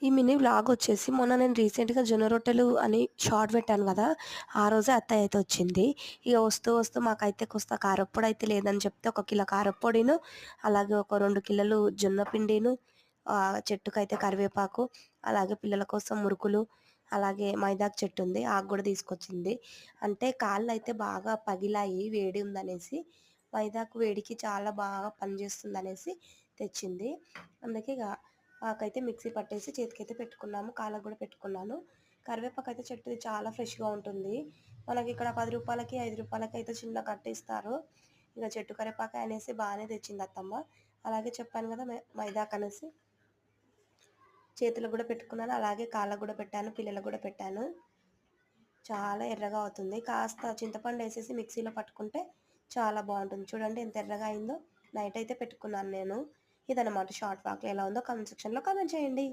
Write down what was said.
ఈ mini vlog వచ్చేసి మొన్న నేను రీసెంట్‌గా జొన్న రొట్టెలు అని షార్ట్ పెట్టాను గదా! ఆ రోజే అత్తయ్య అయితే వచ్చింది. ఇగ వస్తూ వస్తూ మాకైతే కొస్త కారప్పొడి అయితే లేదని చెప్తే ఒక కిలో కారప్పొడిను, అలాగే ఒక 2 కిలోలు జొన్న పిండిను, చెట్టుకైతే కరివేపాకు, అలాగే పిల్లల కోసం మురుకులు, అలాగే మైదాకు చెట్టు ఉంది. ఆకు గూడా తీసుకొచ్చింది. అంటే కాళ్ళైతే బాగా పగిలాయి వేడి ఉందనేసి. మైదాకు వేడికి చాలా బాగా పనిచేస్తుందనేసి తెచ్చింది. అందుకే ఇగ ఆకైతే మిక్సీ పట్టేసి చేతికైతే పెట్టుకున్నాము. కాళ్ళకి గూడా పెట్టుకున్నాను. కరివేపాకైతే చెట్టుది చాలా ఫ్రెష్‌గా ఉంటుంది. మనకిక్కడ రూ. 10కి, రూ. 5కి అయితే చిన్న కట్ట ఇస్తారు. ఇగ చెట్టు కరివేపాకే అనేసి బానే తెచ్చింది అత్తమ్మ. అలాగే చెప్పాను గదా! మైదాకనేసి చేతులకు గూడా పెట్టుకున్నాను. అలాగే కాళ్ళకు గూడా పెట్టాను. పిల్లలకు గూడా పెట్టాను. చాలా ఎర్రగా అవుతుంది. కాస్త చింతపండేసేసి మిక్సీలో పట్టుకుంటే చాలా బావుంటుంది. చూడండి ఎంత ఎర్రగా అయిందో. నైట్ అయితే పెట్టుకున్నాను నేను. ఇదనమాట షార్ట్ ఫాక్‌లో ఎలా ఉందో కామెంట్ సెక్షన్‌లో కామెంట్ చేయండి.